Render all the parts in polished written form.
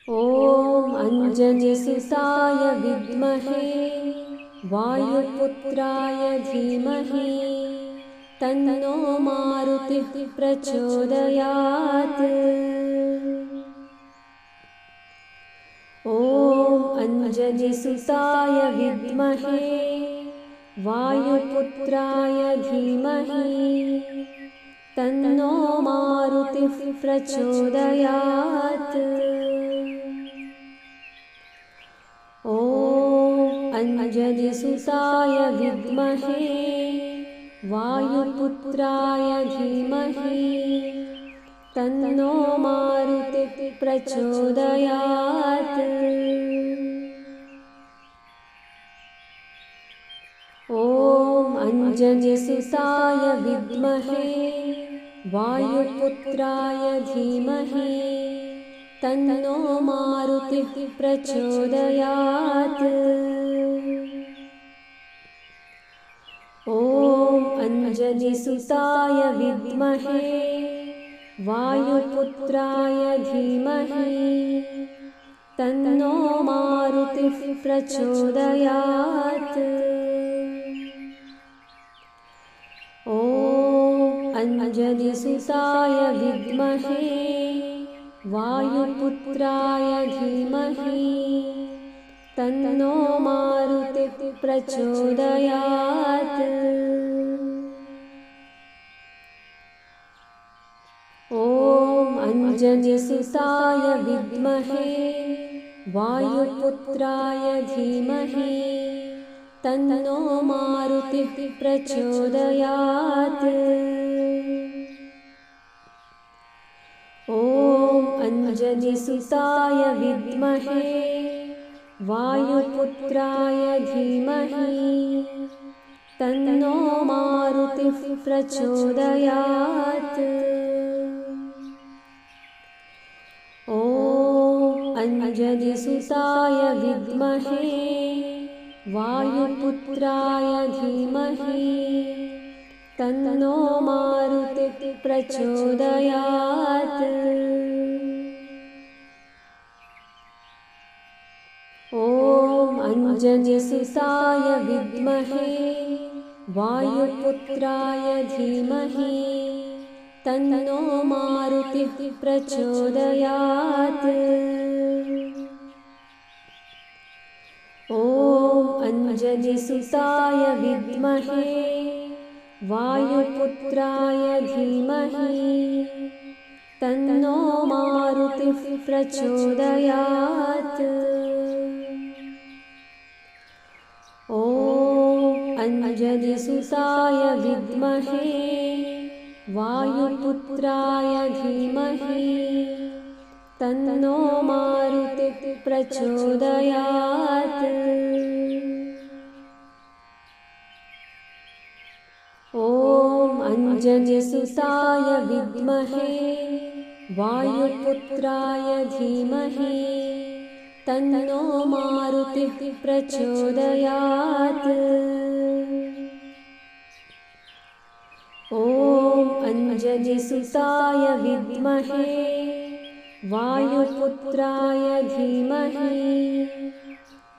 ॐ अञ्जनीसुताय विद्महे वायुपुत्राय धीमहि तन्नो मारुतिः प्रचोदयात्। ॐ अञ्जनीसुताय विद्महे वायुपुत्राय धीमहि तन्नो मारुतिः प्रचोदयात्। ॐ अञ्जनीसुताय विद्महे वायुपुत्राय धीमहि तन्नो मारुतिः प्रचोदयात्। ॐ अञ्जनीसुताय विद्महे वायुपुत्राय धीमहि तन्नो मारुतिः प्रचोदयात्। ॐ अञ्जनीसुताय विद्महे वायुपुत्राय धीमहि तन्नो मारुतिः प्रचोदयात्। ॐ अञ्जनीसुताय विद्महे वायुपुत्राय धीमहि तन्नो मारुतिः प्रचोदयात्। ॐ अञ्जनीसुताय विद्महे वायुपुत्राय धीमहि तन्नो मारुतिः प्रचोदयात्। ॐ अञ्जनीसुताय विद्महे वायुपुत्राय धीमहि तन्नो मारुतिः प्रचोदयात्। ॐ अञ्जनीसुताय विद्महे वायुपुत्राय धीमहि तन्नो मारुतिः प्रचोदयात्। ॐ अञ्जनीसुताय विद्महे वायुपुत्राय धीमहि तन्नो मारुतिः प्रचोदयात्। ॐ अञ्जनीसुताय विद्महे वायुपुत्राय धीमहि तन्नो मारुतिः प्रचोदयात्। ॐ अञ्जनीसुताय विद्महे वायुपुत्राय धीमहि तन्नो मारुतिः प्रचोदयात्। ॐ अञ्जनीसुताय विद्महे वायुपुत्राय धीमहि तन्नो मारुतिः प्रचोदयात्। ॐ अञ्जनीसुताय विद्महे वायुपुत्राय धीमहि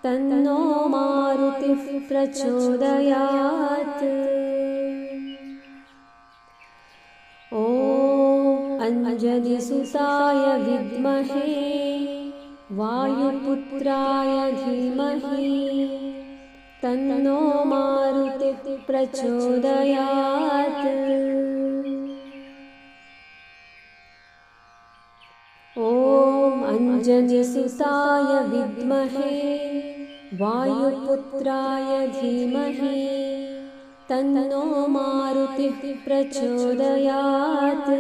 तन्नो मारुतिः प्रचोदयात्। ॐ अञ्जनीसुताय विद्महे वायुपुत्राय धीमहि तन्नो मारुतिः प्रचोदयात्। ॐ अञ्जनीसुताय विद्महे वायुपुत्राय धीमहि तन्नो मारुतिः प्रचोदयात्।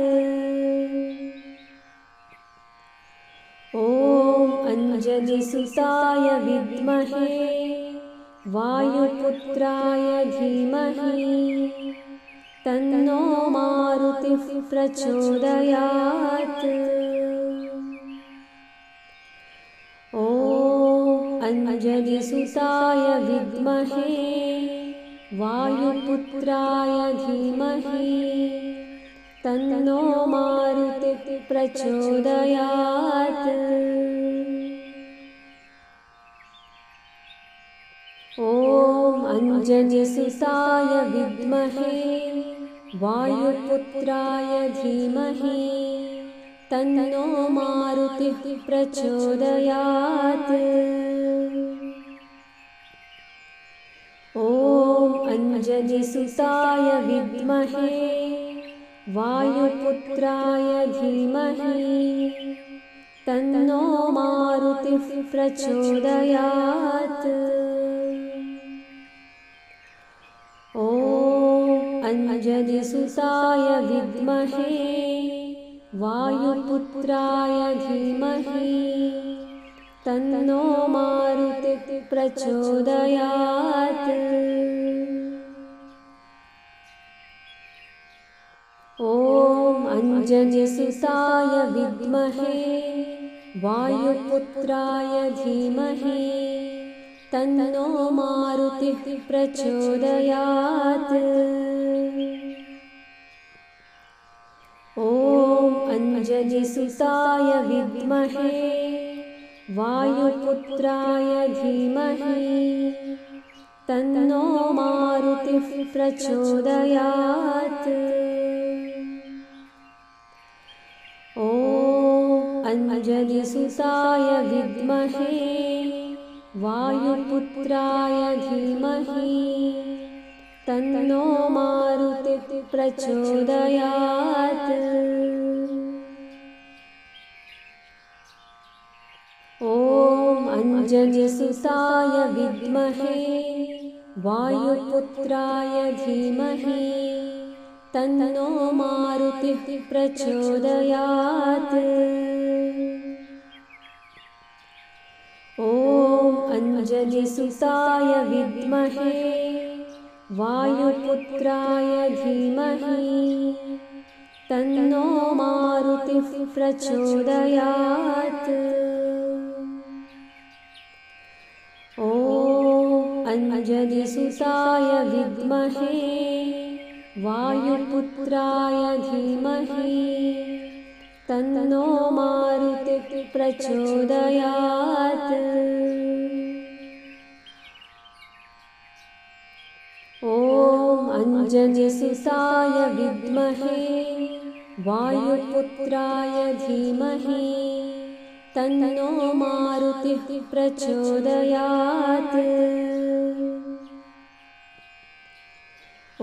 ॐ अञ्जनीसुताय विद्महे वायुपुत्राय धीमहि तन्नो मारुतिः प्रचोदयात्। ॐ अञ्जनीसुताय विद्महे वायुपुत्राय धीमहि तन्नो मारुतिः प्रचोदयात्। ॐ अञ्जनिसुताय विद्महे वायुपुत्राय धीमहि तन्नो मारुतिः प्रचोदयात्। ॐ अञ्जनिसुताय विद्महे वायुपुत्राय धीमहि तन्नो मारुतिः प्रचोदयात्। ॐ अञ्जनिसुताय विद्महे वायुपुत्राय धीमहि तन्नो मारुतिः प्रचोदयात्। ॐ अञ्जनिसुताय विद्महे वायुपुत्राय धीमहि तन्नो मारुतिः प्रचोदयात्। ॐ अञ्जनिसुताय विद्महे वायुपुत्राय धीमहि तन्नो मारुतिः प्रचोदयात्। ॐ अञ्जनिसुताय विद्महे वायुपुत्राय धीमहि तन्नो मारुतिः प्रचोदयात्। ॐ अञ्जनिसुताय विद्महे वायुपुत्राय धीमहि तन्नो मारुतिः प्रचोदयात्। ॐ अञ्जनिसुताय विद्महे वायुपुत्राय धीमहि तन्नो मारुतिः प्रचोदयात्। ॐ अञ्जनिसुताय विद्महे वायुपुत्राय धीमहि तन्नो मारुतिः प्रचोदयात्। ॐ अञ्जनिसुताय विद्महे वायुपुत्राय धीमहि तन्नो मारुतिः प्रचोदयात्। ॐ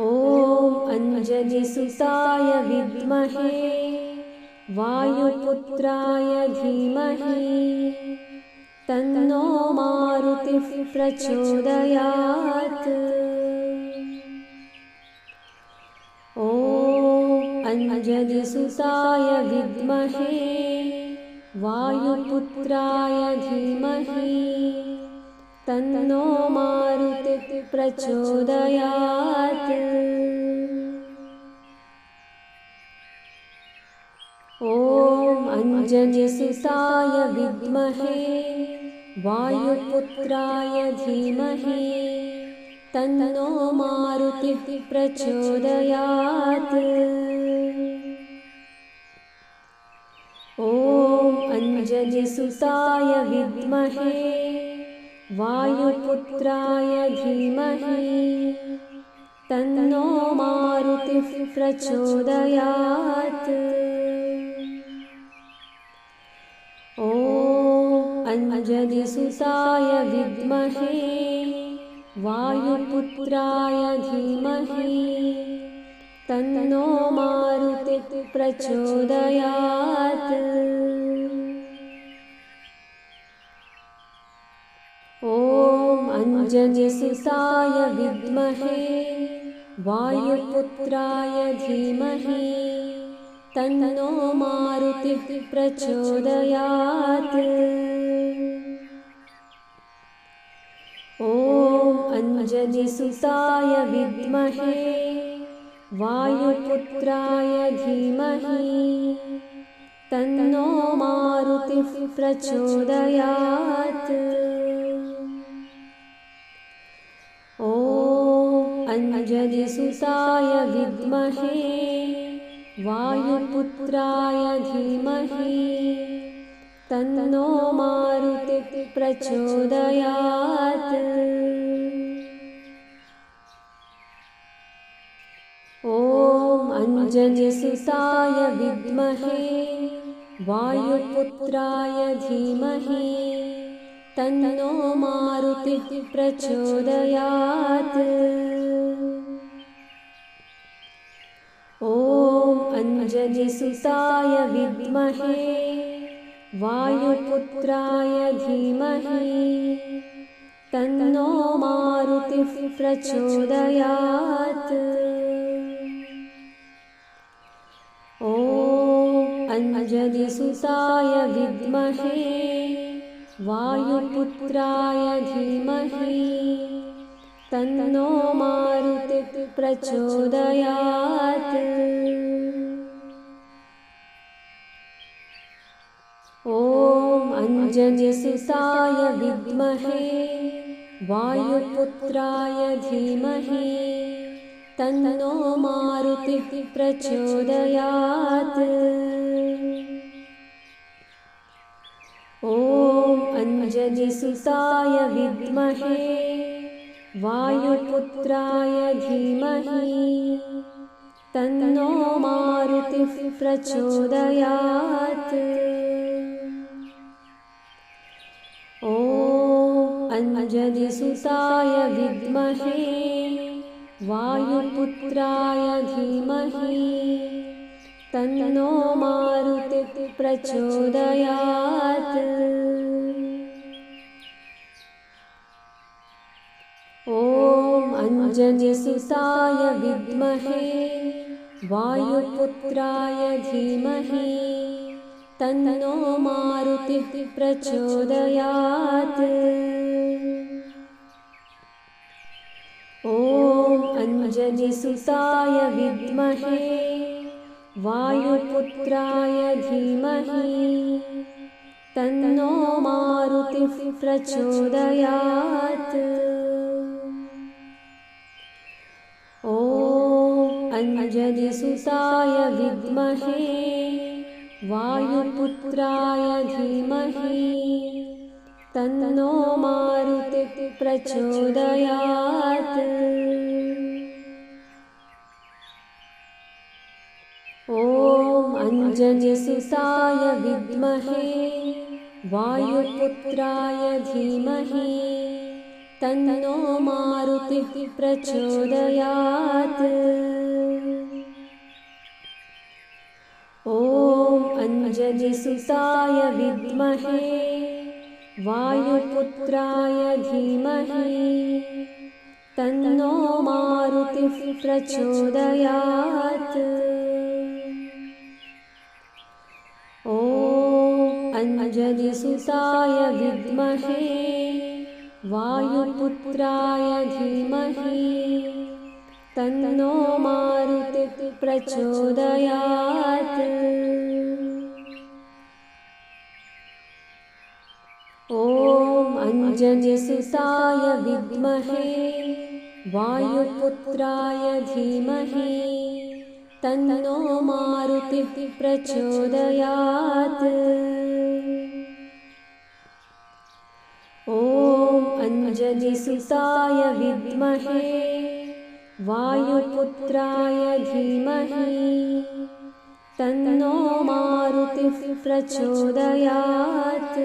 अञ्जनिसुताय विद्महे वायुपुत्राय धीमहि तन्नो मारुतिः प्रचोदयात्। ॐ अञ्जनिसुताय विद्महे वायुपुत्राय धीमहि तन्नो मारुतिः प्रचोदयात्। ॐ अञ्जनिसुताय विद्महे वायुपुत्राय धीमहि तन्नो मारुतिः प्रचोदयात्। ॐ अञ्जनिसुताय विद्महे वायुपुत्राय धीमहि तन्नो मारुतिः प्रचोदयात्। ॐ अञ्जनिसुताय विद्महे वायुपुत्राय धीमहि तन्नो मारुतिः प्रचोदयात्। ॐ अञ्जनिसुताय विद्महे वायुपुत्राय धीमहि तन्नो मारुतिः प्रचोदयात्। ॐ अञ्जनिसुताय विद्महे वायुपुत्राय धीमहि तन्नो मारुतिः प्रचोदयात्। ॐ अञ्जनिसुताय विद्महे वायुपुत्राय धीमहि तन्नो मारुतिः प्रचोदयात्। विद्महे वायुपुत्राय धीमहि तन्नो मारुतिः प्रचोदयात्। ॐ अंजनीसुताय विद्महे वायुपुत्राय धीमहि तन्नो मारुतिः प्रचोदयात्। ॐ अंजनीसुताय विद्महे वायुपुत्राय धीमहि तन्नो मारुतिः प्रचोदयात्। ॐ अंजनीसुताय विद्महे वायुपुत्राय धीमहि तन्नो मारुतिः प्रचोदयात्। ॐ अंजनीसुताय विद्महे वायुपुत्राय धीमहि तन्नो मारुतिः प्रचोदयात्। ॐ अंजनीसुताय विद्महे वायुपुत्राय धीमहि तन्नो मारुतिः प्रचोदयात्। ॐ अंजनीसुताय विद्महे वायुपुत्राय धीमहि तन्नो मारुतिः प्रचोदयात्। ॐ अंजनीसुताय विद्महे वायुपुत्राय धीमहि तन्नो मारुतिः प्रचोदयात्। ॐ अंजनीसुताय विद्महे वायुपुत्राय धीमहि तन्नो मारुतिः प्रचोदयात्। ॐ अंजनीसुताय विद्महे वायुपुत्राय धीमहि तन्नो मारुतिः प्रचोदयात्। ॐ अंजनीसुताय विद्महे वायुपुत्राय धीमहि तन्नो मारुतिः प्रचोदयात्। ॐ अंजनीसुताय विद्महे वायुपुत्राय धीमहि तन्नो मारुतिः प्रचोदयात्। ॐ अंजनीसुताय विद्महे वायुपुत्राय धीमहि तन्नो मारुतिः प्रचोदयात्। ॐ अंजनीसुताय विद्महे वायुपुत्राय धीमहि तन्नो मारुतिः प्रचोदयात्।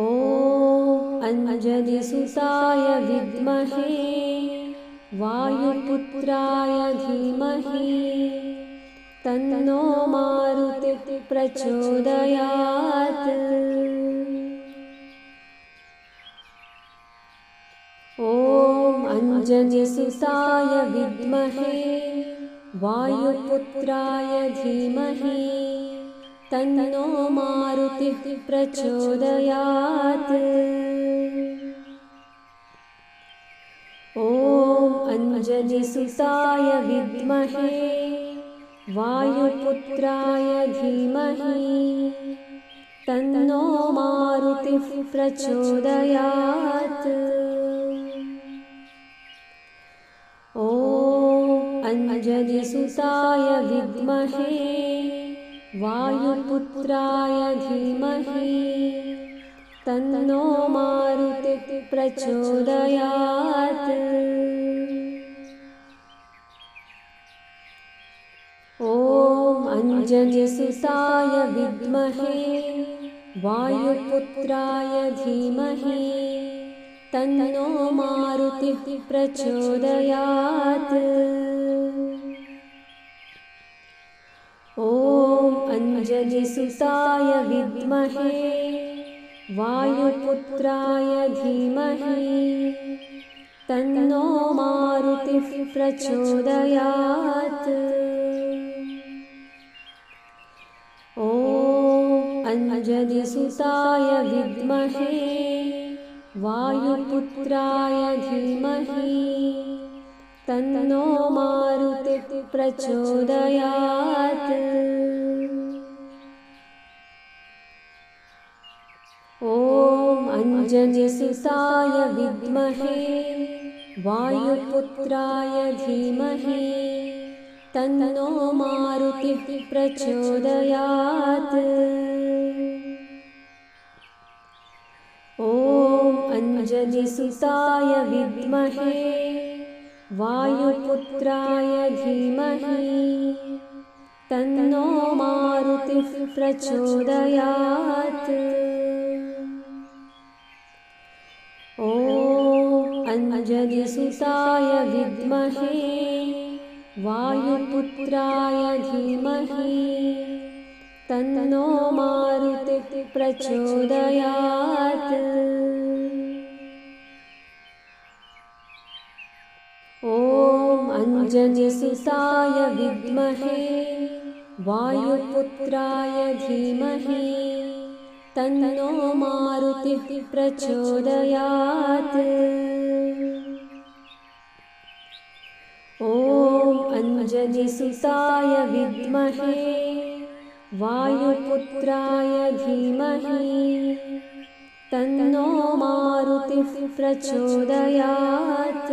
ॐ अंजनीसुताय विद्महे वायुपुत्राय धीमहि तन्नो मारुतिः प्रचोदयात्। ॐ अंजनीसुताय विद्महे वायुपुत्राय धीमहि तन्नो मारुतिः प्रचोदयात्। ॐ अंजनीसुताय विद्महे वायुपुत्राय धीमहि तन्नो मारुतिः प्रचोदयात्। ॐ अंजनीसुताय विद्महे वायुपुत्राय धीमहि तन्नो मारुतिः प्रचोदयात्। ॐ अञ्जनिसुताय विद्महे वायुपुत्राय धीमहि तन्नो मारुतिः प्रचोदयात्। ॐ अञ्जनिसुताय विद्महे वायुपुत्राय धीमहि तन्नो मारुतिः प्रचोदयात्। ॐ अञ्जनिसुताय विद्महे वायुपुत्राय धीमहि तन्नो मारुतिः प्रचोदयात्। ॐ अञ्जनिसुताय विद्महे वायुपुत्राय धीमहि तन्नो मारुतिः प्रचोदयात्। ॐ अञ्जनिसुताय विद्महे वायुपुत्राय धीमहि तन्नो मारुतिः प्रचोदयात्। ॐ अञ्जनिसुताय विद्महे वायुपुत्राय धीमहि तन्नो मारुतिः प्रचोदयात्। ॐ अञ्जनिसुताय विद्महे वायुपुत्राय धीमहि तन्नो मारुतिः प्रचोदयात्। ॐ अञ्जनिसुताय विद्महे वायुपुत्राय धीमहि तन्नो मारुतिः प्रचोदयात्।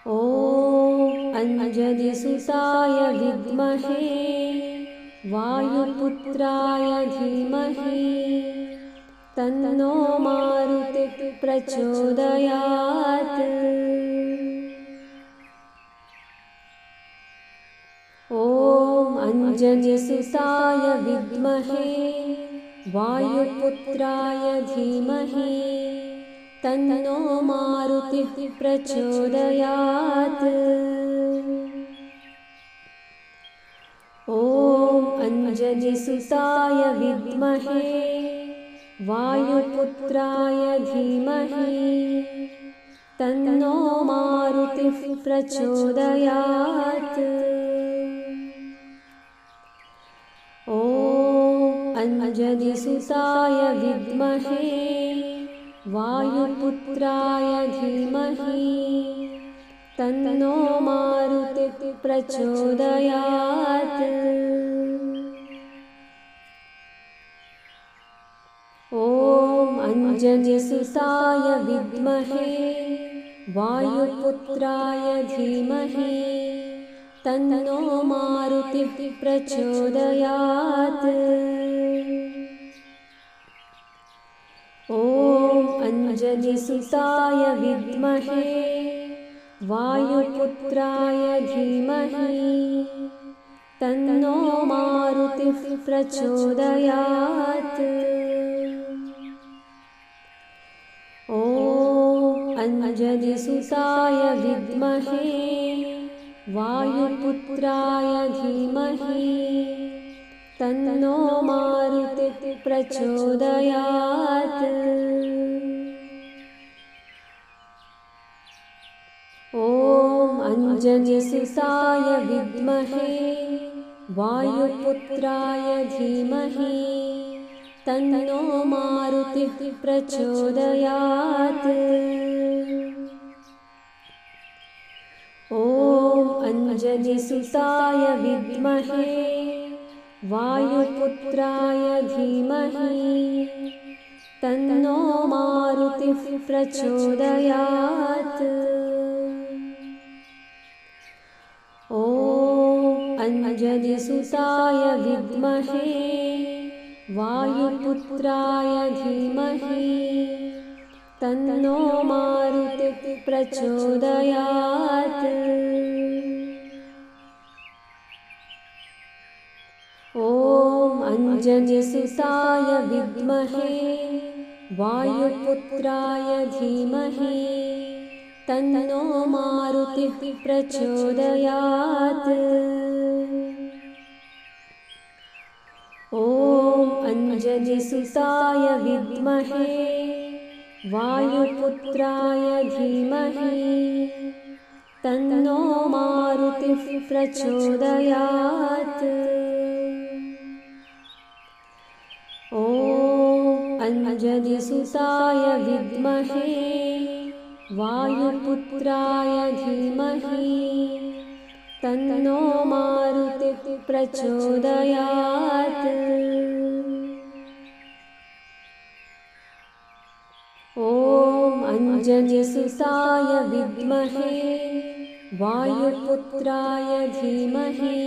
ॐ अञ्जनिसुताय विद्महे वायुपुत्राय धीमहि तन्नो मारुतिः प्रचोदयात्। ॐ अञ्जनिसुताय विद्महे वायुपुत्राय धीमहि तन्नो मारुतिः प्रचोदयात्। ॐ अञ्जनिसुताय विद्महे वायुपुत्राय धीमहि तन्नो मारुतिः प्रचोदयात्। ॐ अञ्जनिसुताय विद्महे वायुपुत्राय धीमहि तन्नो मारुतिः प्रचोदयात्। ॐ अञ्जनिसुताय विद्महे वायुपुत्राय धीमहि तन्नो मारुतिः प्रचोदयात्। ॐ अञ्जनिसुताय विद्महे वायुपुत्राय धीमहि तन्नो मारुतिः प्रचोदयात्। ॐ अञ्जनिसुताय विद्महे वायुपुत्राय धीमहि तन्नो मारुतिः प्रचोदयात्। ॐ अञ्जनिसुताय विद्महे वायुपुत्राय धीमहि तन्नो मारुतिः प्रचोदयात्। ॐ अञ्जनिसुताय विद्महे वायुपुत्राय धीमहि तन्नो मारुतिः प्रचोदयात्। ॐ अञ्जनिसुताय विद्महे वायुपुत्राय धीमहि तन्नो मारुतिः प्रचोदयात्। ॐ अञ्जनिसुताय विद्महे वायुपुत्राय धीमहि तन्नो मारुतिः प्रचोदयात्। ॐ अञ्जनिसुताय विद्महे वायुपुत्राय धीमहि तन्नो मारुतिः प्रचोदयात्। ॐ अञ्जनिसुताय विद्महे वायुपुत्राय धीमहि तन्नो मारुतिः प्रचोदयात्। ॐ अञ्जनिसुताय विद्महे वायुपुत्राय धीमहि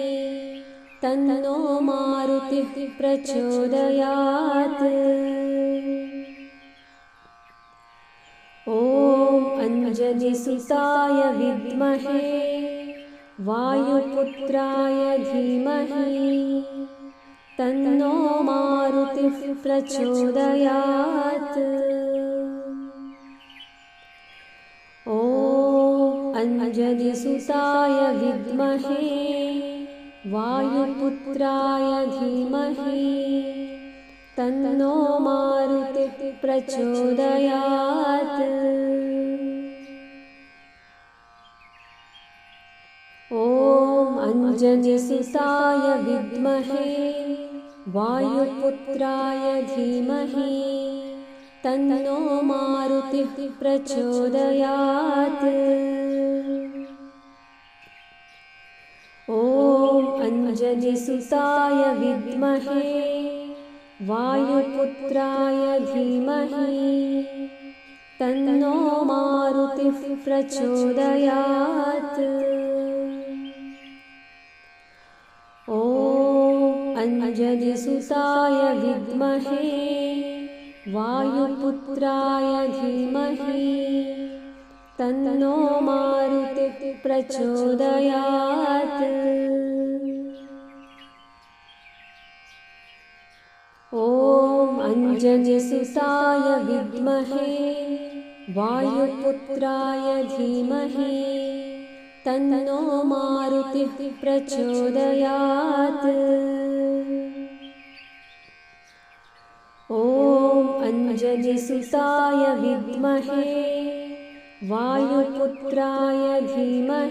तन्नो मारुतिः प्रचोदयात्। ॐ अञ्जनिसुताय विद्महे वायुपुत्राय धीमहि तन्नो मारुतिः प्रचोदयात्। ॐ अञ्जनिसुताय विद्महे वायुपुत्राय धीमहि तन्नो मारुतिः प्रचोदयात्। ॐ अञ्जनिसुताय विद्महे वायुपुत्राय धीमहि तन्नो मारुतिः प्रचोदयात्। ॐ अञ्जनिसुताय विद्महे वायुपुत्राय धीमहि तन्नो मारुतिः प्रचोदयात्। ॐ अञ्जनिसुताय विद्महे वायुपुत्राय धीमहि तन्नो मारुतिः प्रचोदयात्। ॐ अञ्जनिसुताय विद्महे वायुपुत्राय धीमहि तन्नो मारुतिः प्रचोदयात्। ॐ अञ्जनिसुताय विद्महे वायुपुत्राय धीमहि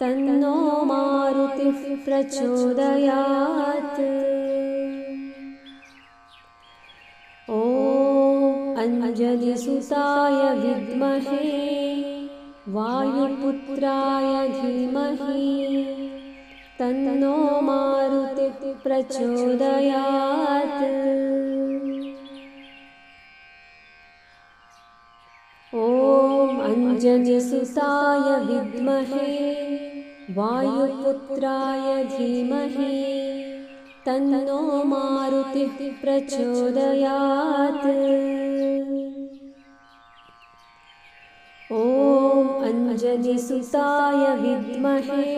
तन्नो मारुतिः प्रचोदयात्। ॐ अञ्जनिसुताय विद्महे वायुपुत्राय धीमहि तन्नो मारुतिः प्रचोदयात्। ॐ अञ्जनिसुताय विद्महे वायुपुत्राय धीमहि तन्नो मारुतिः प्रचोदयात्। ॐ अञ्जनिसुताय विद्महे वायुपुत्राय धीमहि तन्नो मारुतिः प्रचोदयात्। ॐ अञ्जनिसुताय विद्महे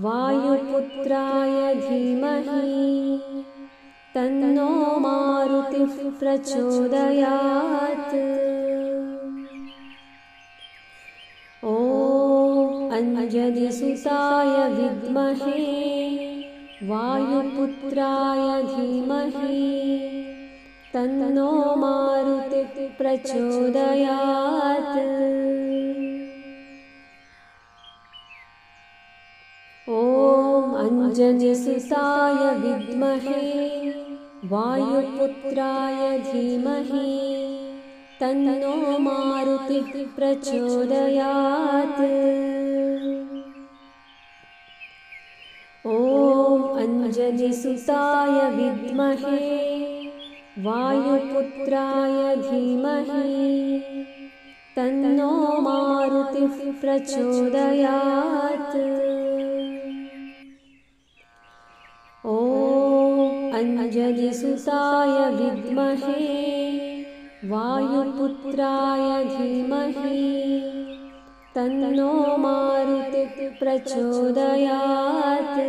वायुपुत्राय धीमहि तन्नो मारुतिः प्रचोदयात्। ॐ अञ्जनिसुताय विद्महे वायुपुत्राय धीमहि तन्नो मारुतिः प्रचोदयात्। ॐ अञ्जनिसुताय विद्महे वायुपुत्राय धीमहि तन्नो मारुतिः प्रचोदयात्। ॐ अञ्जनिसुताय विद्महे वायुपुत्राय धीमहि तन्नो मारुतिः प्रचोदयात्। ॐ अञ्जनिसुताय विद्महे वायुपुत्राय धीमहि तन्नो मारुतिः प्रचोदयात्। ॐ अञ्जनिसुताय विद्महे वायुपुत्राय धीमहि तन्नो मारुतिः प्रचोदयात्।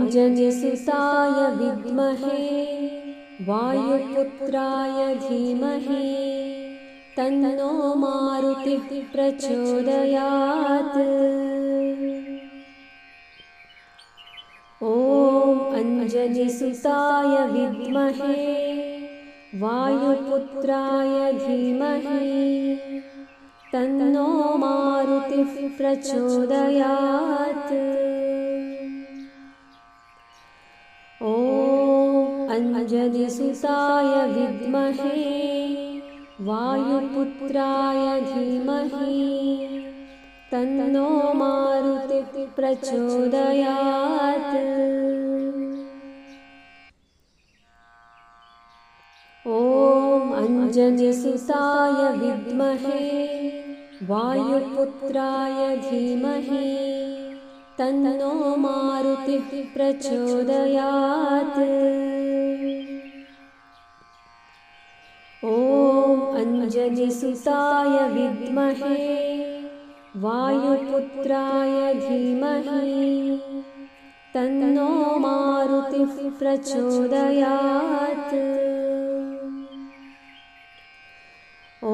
अञ्जनिसुताय विद्महे वायुपुत्राय धीमहि तन्नो मारुतिः प्रचोदयात्। ॐ अञ्जनिसुताय विद्महे वायुपुत्राय धीमहि तन्नो मारुतिः प्रचोदयात्। ॐ अञ्जनिसुताय विद्महे वायुपुत्राय धीमहि तन्नो मारुतिः प्रचोदयात्। ॐ अञ्जनिसुताय विद्महे वायुपुत्राय धीमहि तन्नो मारुतिः प्रचोदयात्। ॐ अञ्जनिसुताय विद्महे वायुपुत्राय धीमहि तन्नो मारुतिः प्रचोदयात्। ॐ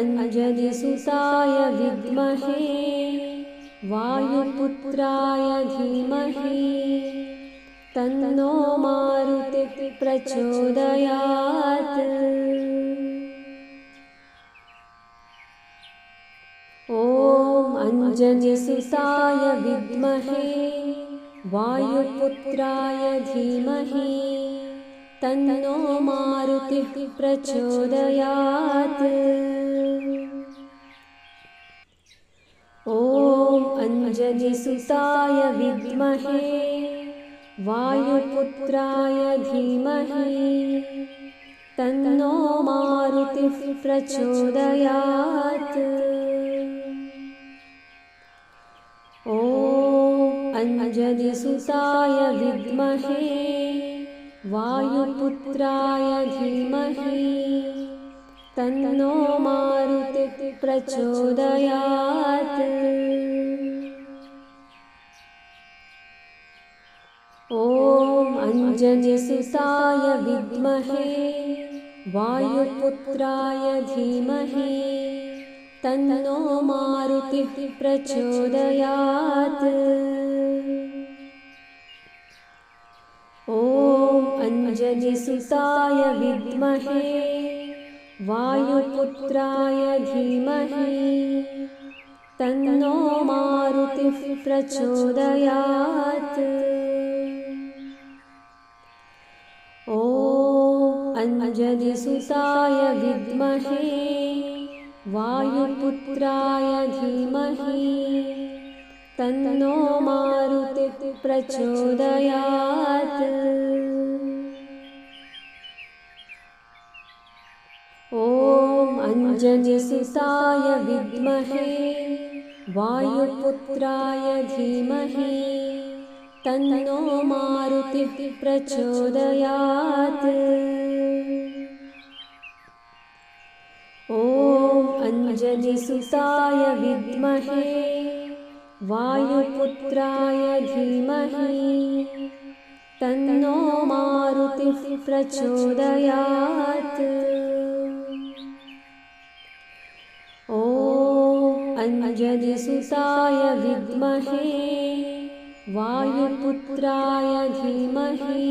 अञ्जनिसुताय विद्महे वायुपुत्राय धीमहि तन्नो मारुतिः प्रचोदयात्। ॐ अञ्जनिसुताय विद्महे वायुपुत्राय धीमहि तन्नो मारुतिः प्रचोदयात्। ॐ अञ्जनिसुताय विद्महे वायुपुत्राय धीमहि तन्नो मारुतिः प्रचोदयात्। ॐ अञ्जनिसुताय विद्महे वायुपुत्राय धीमहि तन्नो मारुतिः प्रचोदयात्। ॐ अञ्जनिसुताय विद्महे वायुपुत्राय धीमहि तन्नो मारुतिः प्रचोदयात्। ॐ अञ्जनिसुताय विद्महे वायुपुत्राय धीमहि तन्नो मारुतिः प्रचोदयात्। ॐ अञ्जनिसुताय विद्महे वायुपुत्राय धीमहि तन्नो मारुतिः प्रचोदयात्। ॐ अञ्जनिसुताय विद्महे वायुपुत्राय धीमहि तन्नो मारुतिः प्रचोदयात्। ॐ अञ्जनिसुताय विद्महे वायुपुत्राय धीमहि तन्नो मारुतिः प्रचोदयात्। ॐ अञ्जनिसुताय विद्महे वायुपुत्राय धीमहि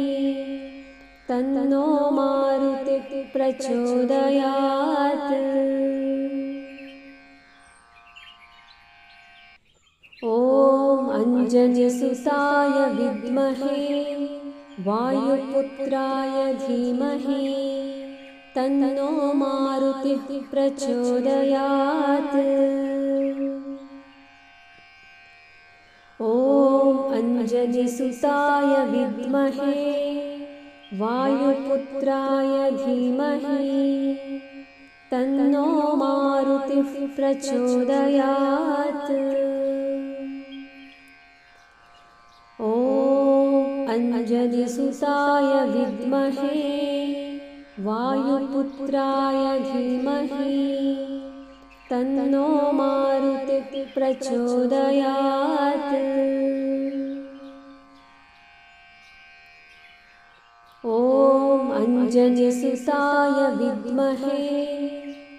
तन्नो मारुतिः प्रचोदयात्। ॐ अञ्जनिसुताय विद्महे वायुपुत्राय धीमहि तन्नो मारुतिः प्रचोदयात्। ॐ अञ्जनिसुताय विद्महे वायुपुत्राय धीमहि तन्नो मारुतिः प्रचोदयात्। ॐ अञ्जनिसुताय विद्महे वायुपुत्राय धीमहि तन्नो मारुतिः प्रचोदयात्। अञ्जनिसुताय विद्महे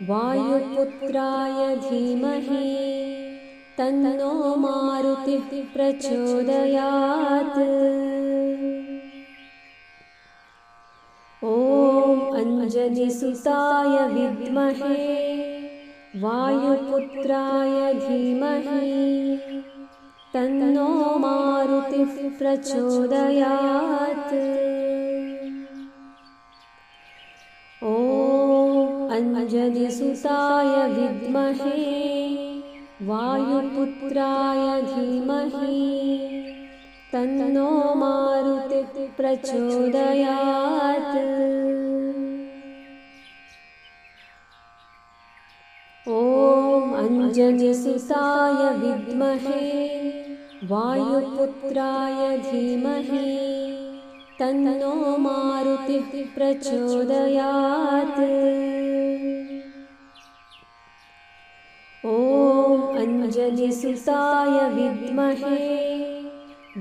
वायुपुत्राय धीमहि तन्नो मारुतिः प्रचोदयात्। ॐ अञ्जनिसुताय विद्महे वायुपुत्राय धीमहि तन्नो मारुतिः प्रचोदयात्। ॐ अञ्जनिसुताय विद्महे वायुपुत्राय धीमहि तन्नो मारुतिः प्रचोदयात्। ॐ अञ्जनिसुताय विद्महे वायुपुत्राय धीमहि तन्नो मारुतिः प्रचोदयात्। ॐ अञ्जनिसुताय विद्महे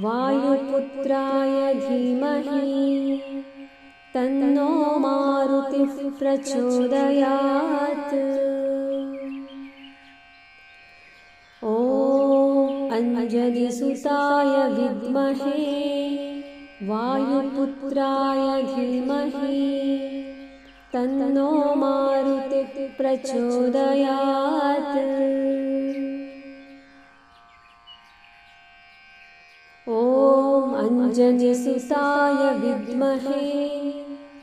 वायुपुत्राय धीमहि तन्नो मारुतिः प्रचोदयात्। ॐ अञ्जनिसुताय विद्महे वायुपुत्राय धीमहि तन्नो मारुतिः प्रचोदयात्। ॐ अञ्जनिसुताय विद्महे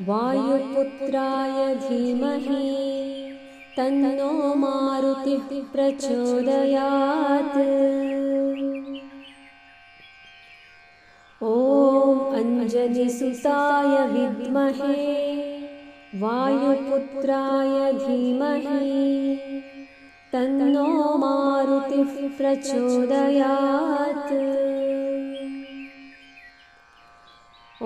वायुपुत्राय धीमहि तन्नो मारुतिः प्रचोदयात्। ॐ अञ्जनिसुताय विद्महे वायुपुत्राय धीमहि तन्नो मारुतिः प्रचोदयात्। ॐ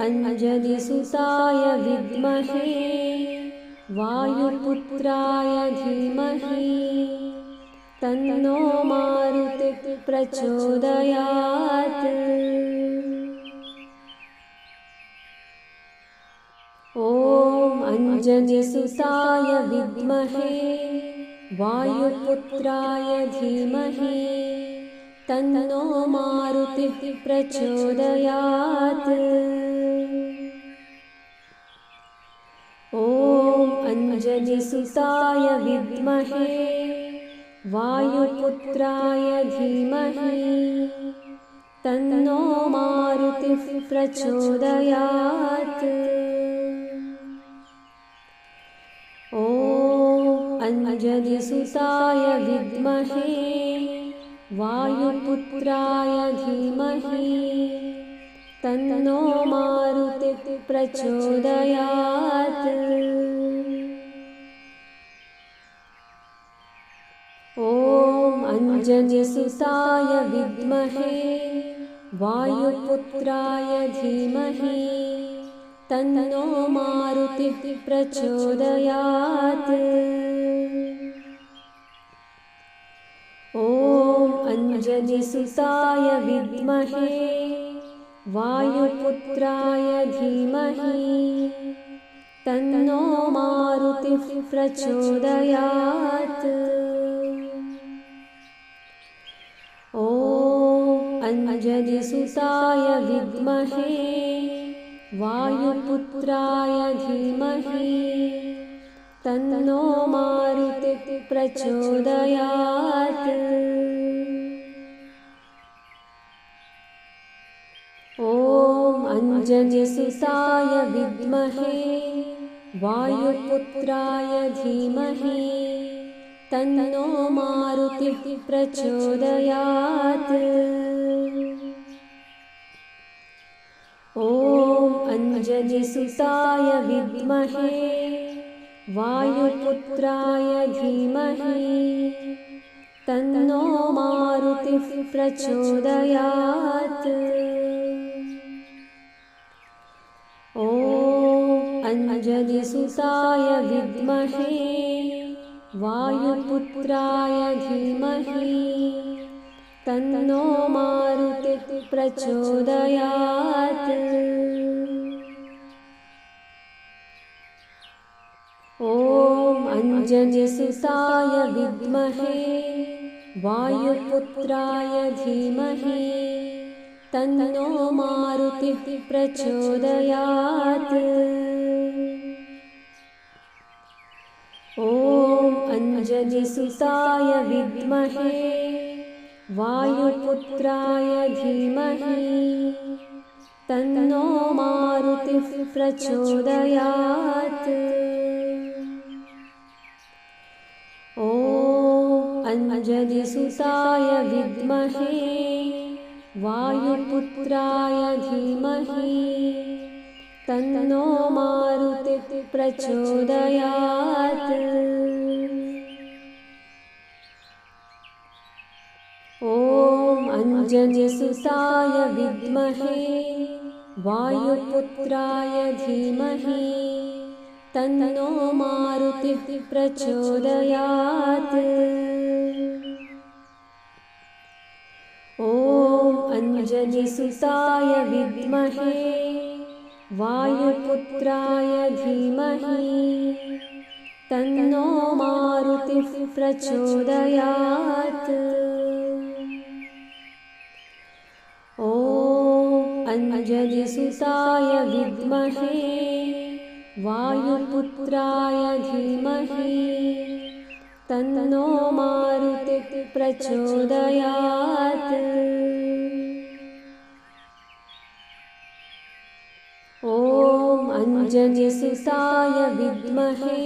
अञ्जनिसुताय विद्महे वायुपुत्राय धीमहि तन्नो मारुतिः प्रचोदयात्। ॐ अञ्जनिसुताय विद्महे वायुपुत्राय धीमहि तन्नो मारुतिः प्रचोदयात्। ॐ अञ्जनिसुताय विद्महे वायुपुत्राय धीमहि तन्नो मारुतिः प्रचोदयात्। ॐ अञ्जनिसुताय विद्महे वायुपुत्राय धीमहि तन्नो मारुतिः प्रचोदयात्। ॐ अञ्जनिसुताय विद्महे वायुपुत्राय धीमहि तन्नो मारुतिः प्रचोदयात्। ॐ अञ्जनिसुताय विद्महे वायुपुत्राय धीमहि तन्नो मारुतिः प्रचोदयात्। ॐ अञ्जनिसुताय विद्महे वायुपुत्राय धीमहि तन्नो मारुतिः प्रचोदयात्। ॐ अञ्जनिसुताय विद्महे वायुपुत्राय धीमहि तन्नो मारुतिः प्रचोदयात्। ॐ अञ्जनिसुताय विद्महे वायुपुत्राय धीमहि तन्नो मारुतिः प्रचोदयात्। ॐ अञ्जनिसुताय विद्महे वायुपुत्राय धीमहि तन्नो मारुतिः प्रचोदयात्। ॐ अंजनीसुताय विद्महे वायुपुत्राय धीमहि तन्नो मारुतिः प्रचोदयात्। ॐ अंजनीसुताय विद्महे वायुपुत्राय धीमहि तन्नो मारुतिः प्रचोदयात्। ॐ अंजनीसुताय विद्महे वायुपुत्राय धीमहि तन्नो मारुतिः प्रचोदयात्। ॐ अंजनीसुताय विद्महे वायुपुत्राय धीमहि तन्नो मारुतिः प्रचोदयात्। ॐ अंजनीसुताय विद्महे वायुपुत्राय धीमहि तन्नो मारुतिः प्रचोदयात्। ॐ अंजनीसुताय विद्महे वायुपुत्राय धीमहि तन्नो मारुतिः प्रचोदयात्। ॐ अंजनीसुताय विद्महे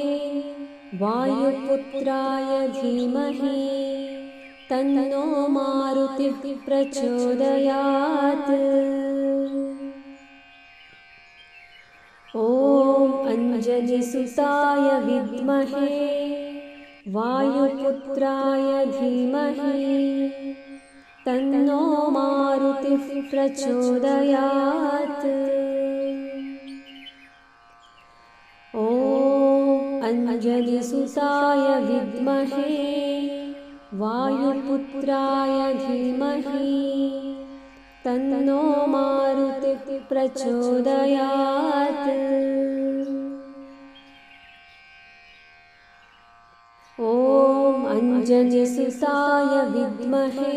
वायुपुत्राय धीमहि तन्नो मारुतिः प्रचोदयात्। ॐ अंजनीसुताय विद्महे वायुपुत्राय धीमहि तन्नो मारुतिः प्रचोदयात्। ॐ अंजनीसुताय विद्महे वायुपुत्राय धीमहि तन्नो मारुतिः प्रचोदयात्। ॐ अंजनीसुताय विद्महे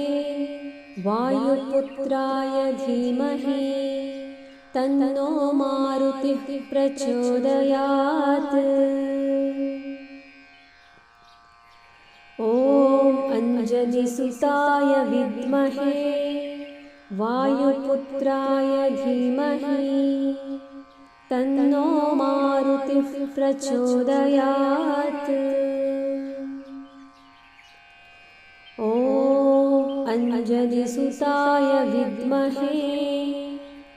वायुपुत्राय धीमहि तन्नो मारुतिः प्रचोदयात्। ॐ अंजनीसुताय विद्महे वायुपुत्राय धीमहि तन्नो मारुतिः प्रचोदयात्। ॐ अंजनीसुताय विद्महे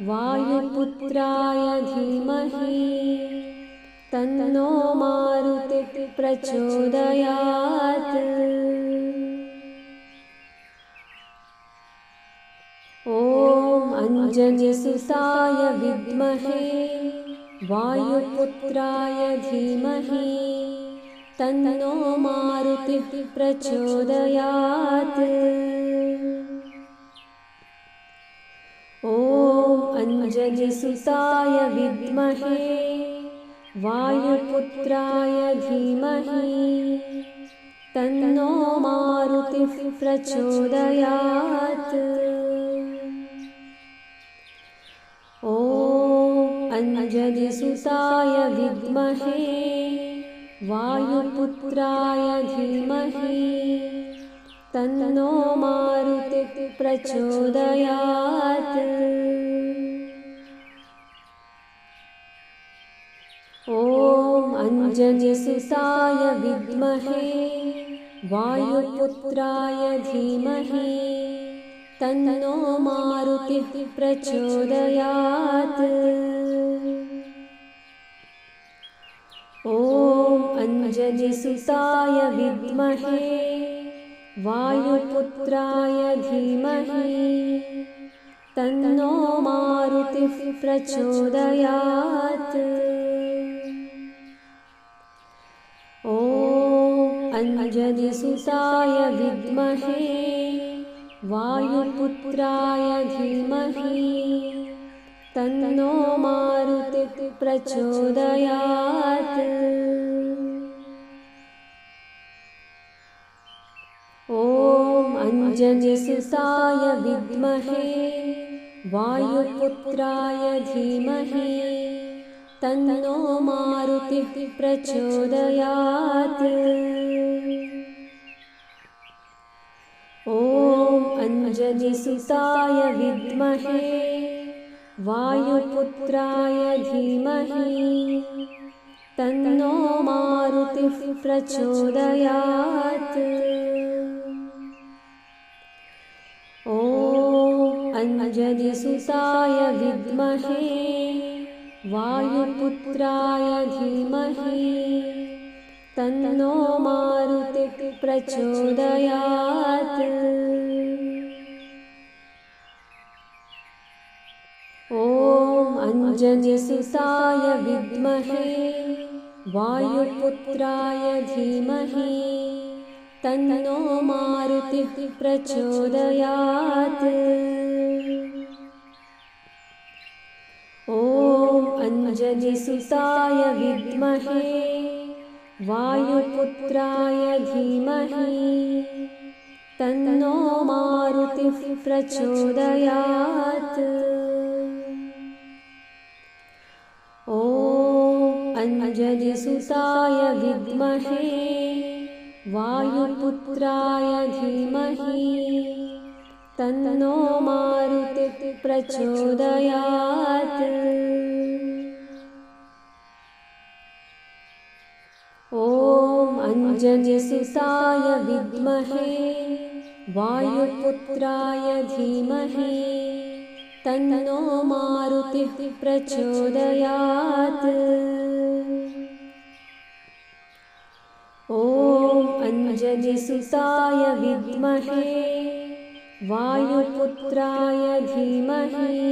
वायुपुत्राय धीमहि तन्नो मारुतिः प्रचोदयात्। ॐ अंजनीसुताय विद्महे वायुपुत्राय धीमहि तन्नो मारुतिः प्रचोदयात्। ॐ अंजनीसुताय विद्महे वायुपुत्राय धीमहि तन्नो मारुतिः प्रचोदयात्। ॐ अंजनीसुताय विद्महे वायुपुत्राय धीमहि तन्नो मारुतिः प्रचोदयात्। ॐ अंजनीसुताय विद्महे वायुपुत्राय धीमहि तन्नो मारुतिः प्रचोदयात्। ॐ अंजनीसुताय विद्महे वायुपुत्राय धीमहि तन्नो मारुतिः प्रचोदयात्। ॐ अंजनीसुताय विद्महे वायुपुत्राय धीमहि तन्नो मारुतिः प्रचोदयात्। अंजनीसुताय विद्महे वायुपुत्राय धीमहि तन्नो मारुतिः प्रचोदयात्। ॐ अंजनीसुताय विद्महे वायुपुत्राय धीमहि तन्नो मारुतिः प्रचोदयात्। ॐ अंजनीसुताय विद्महे वायुपुत्राय धीमहि तन्नो मारुतिः प्रचोदयात्। ॐ अंजनीसुताय विद्महे वायुपुत्राय धीमहि तन्नो मारुतिः प्रचोदयात्। ॐ अंजनीसुताय विद्महे वायुपुत्राय धीमहि तन्नो मारुतिः प्रचोदयात्। ॐ अंजनीसुताय विद्महे वायुपुत्राय धीमहि तन्नो मारुतिः प्रचोदयात्। ॐ अंजनीसुताय विद्महे वायुपुत्राय धीमहि तन्नो मारुतिः प्रचोदयात्। ॐ अंजनीसुताय विद्महे वायुपुत्राय धीमहि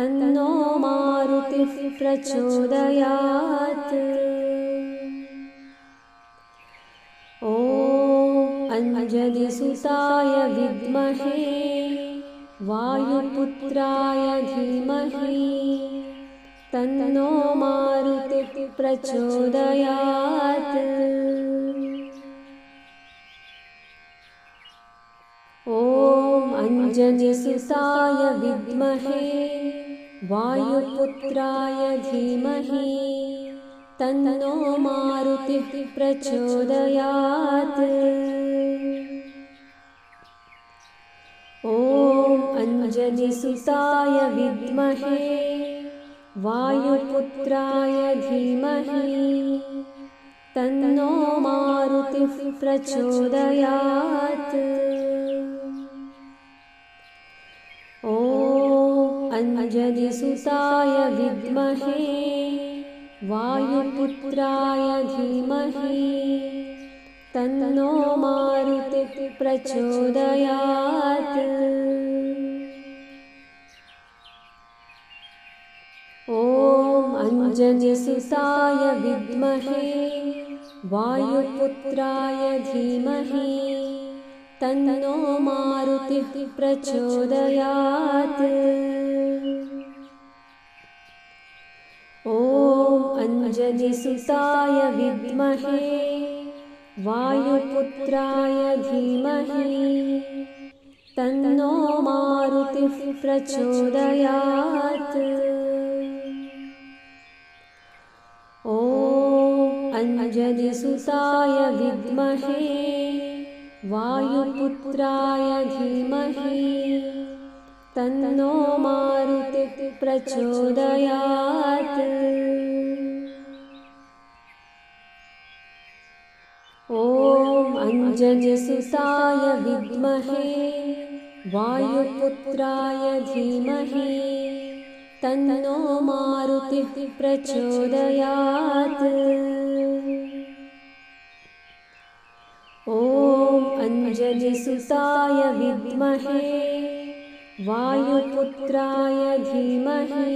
तन्नो मारुतिः प्रचोदयात्। ॐ अंजनीसुताय विद्महे वायुपुत्राय धीमहि तन्नो मारुतिः प्रचोदयात्। ॐ अंजनीसुताय विद्महे वायुपुत्राय धीमहि तन्नो मारुतिः प्रचोदयात्। ॐ अंजनीसुताय विद्महे वायुपुत्राय धीमहि तन्नो मारुतिः प्रचोदयात्। ॐ अंजनीसुताय विद्महे वायुपुत्राय धीमहि तन्नो मारुतिः प्रचोदयात्। ॐ अंजनीसुताय विद्महे वायुपुत्राय धीमहि तन्नो मारुतिः प्रचोदयात्। ॐ अंजनीसुताय विद्महे वायुपुत्राय धीमहि तन्नो मारुतिः प्रचोदयात्। ॐ अंजनीसुताय विद्महे वायुपुत्राय धीमहि तन्नो मारुतिः प्रचोदयात्। ॐ अंजनीसुताय विद्महे वायुपुत्राय धीमहि तन्नो मारुतिः प्रचोदयात्। ॐ अंजनीसुताय विद्महे वायुपुत्राय धीमहि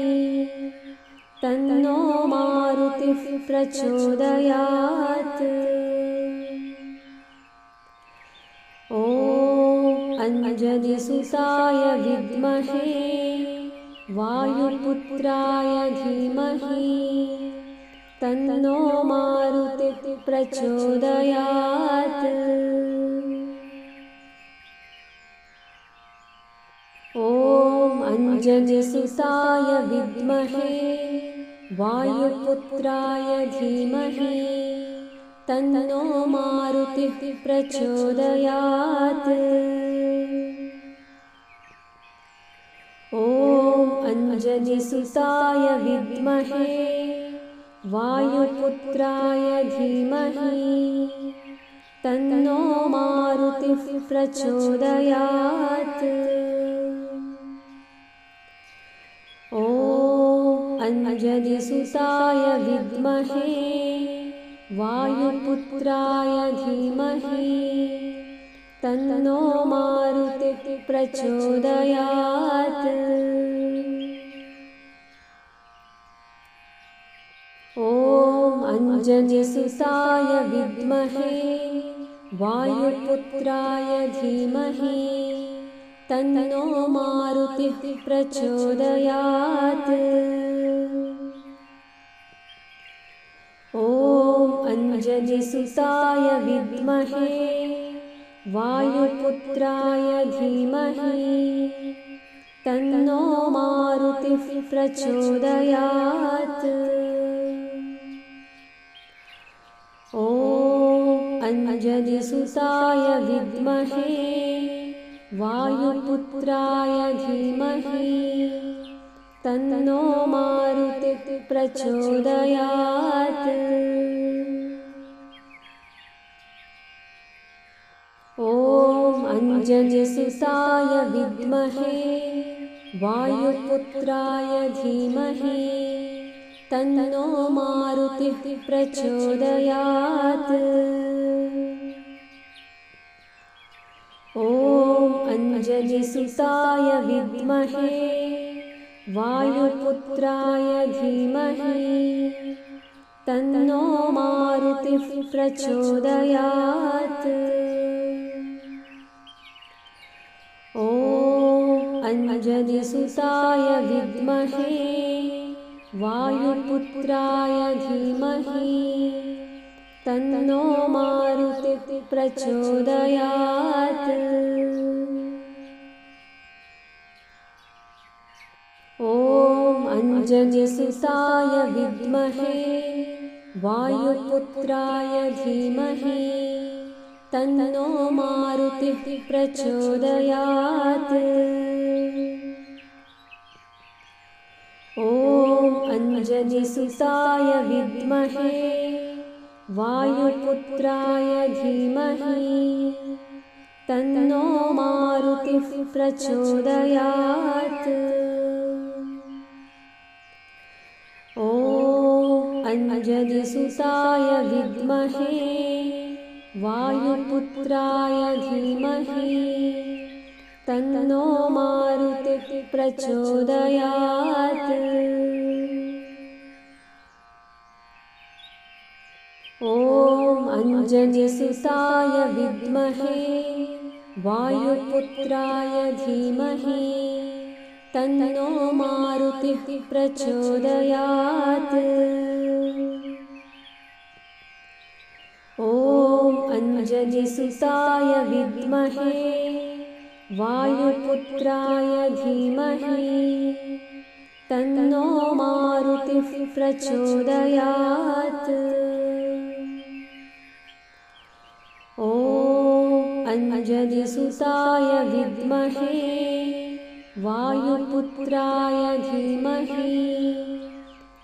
तन्नो मारुतिः प्रचोदयात्। ॐ अंजनीसुताय विद्महे वायुपुत्राय धीमहि तन्नो मारुतिः प्रचोदयात्। ॐ अंजनीसुताय विद्महे वायुपुत्राय धीमहि तन्नो मारुतिः प्रचोदयात्। ॐ अंजनीसुताय विद्महे वायुपुत्राय धीमहि तन्नो मारुतिः प्रचोदयात्। ॐ अंजनीसुताय विद्महे वायुपुत्राय धीमहि तन्नो मारुतिः प्रचोदयात्। ॐ अंजनीसुताय विद्महे वायुपुत्राय धीमहि तन्नो मारुतिः प्रचोदयात्। ॐ अंजनीसुताय विद्महे वायुपुत्राय धीमहि तन्नो मारुतिः प्रचोदयात्। ॐ अंजनीसुताय विद्महे वायुपुत्राय धीमहि तन्नो मारुतिः प्रचोदयात्। ॐ अंजनीसुताय विद्महे वायुपुत्राय धीमहि तन्नो मारुतिः प्रचोदयात्। ॐ अंजनीसुताय विद्महे वायुपुत्राय धीमहि तन्नो मारुतिः प्रचोदयात्। ॐ अंजनीसुताय विद्महे वायुपुत्राय धीमहि तन्नो मारुतिः प्रचोदयात्। ॐ अंजनीसुताय विद्महे वायुपुत्राय धीमहि तन्नो मारुतिः प्रचोदयात्। ॐ अंजनीसुताय विद्महे वायुपुत्राय धीमहि तन्नो मारुतिः प्रचोदयात्। ॐ अंजनीसुताय विद्महे वायुपुत्राय धीमहि तन्नो मारुतिः प्रचोदयात्। ॐ अंजनीसुताय विद्महे वायुपुत्राय धीमहि तन्नो मारुतिः प्रचोदयात्। ॐ अंजनीसुताय विद्महे वायुपुत्राय धीमहि तन्नो मारुतिः प्रचोदयात्। ॐ अंजनीसुताय विद्महे वायुपुत्राय धीमहि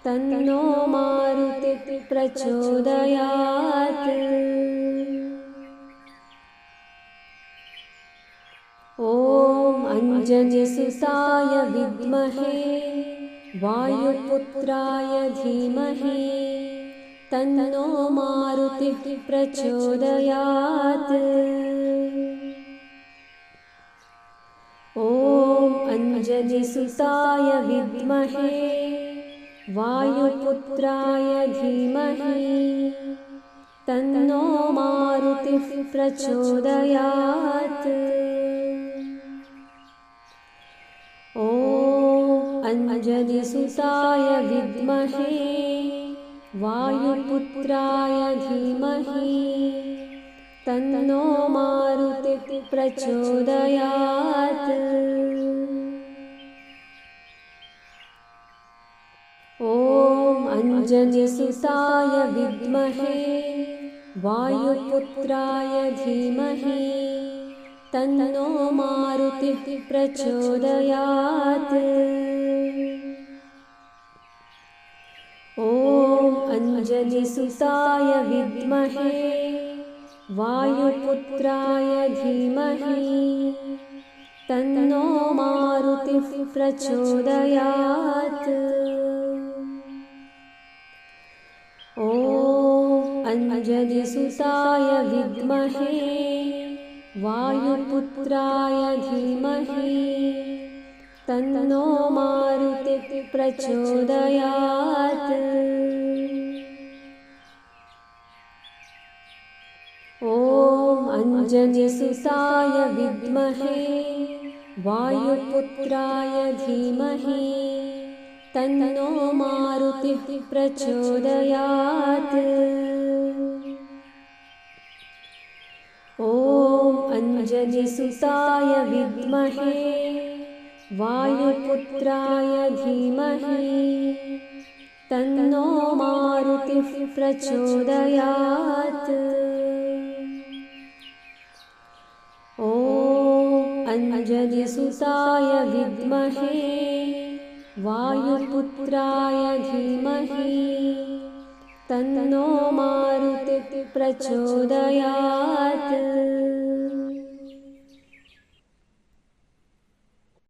तन्नो मारुतिः प्रचोदयात्। ॐ अंजनीसुताय विद्महे वायुपुत्राय धीमहि तन्नो मारुतिः प्रचोदयात्। ॐ अंजनीसुताय विद्महे वायुपुत्राय धीमहि तन्नो मारुतिः प्रचोदयात्। ॐ अंजनीसुताय विद्महे वायुपुत्राय धीमहि तन्नो मारुतिः प्रचोदयात्। ॐ अंजनिसुताय विद्महे वायुपुत्राय धीमहि तन्नो मारुतिः प्रचोदयात्। ॐ अंजनिसुताय विद्महे वायुपुत्राय धीमहि तन्नो मारुतिः प्रचोदयात्। ॐ अंजनिसुताय विद्महे वायुपुत्राय धीमहि तन्नो मारुतिः प्रचोदयात्। ॐ अंजनिसुताय विद्महे वायुपुत्राय धीमहि तन्नो मारुतिः प्रचोदयात्। ॐ अंजनिसुताय विद्महे वायुपुत्राय धीमहि तन्नो मारुतिः प्रचोदयात्। ॐ अंजनिसुताय विद्महे वायुपुत्राय धीमहि तन्नो मारुतिः प्रचोदयात्।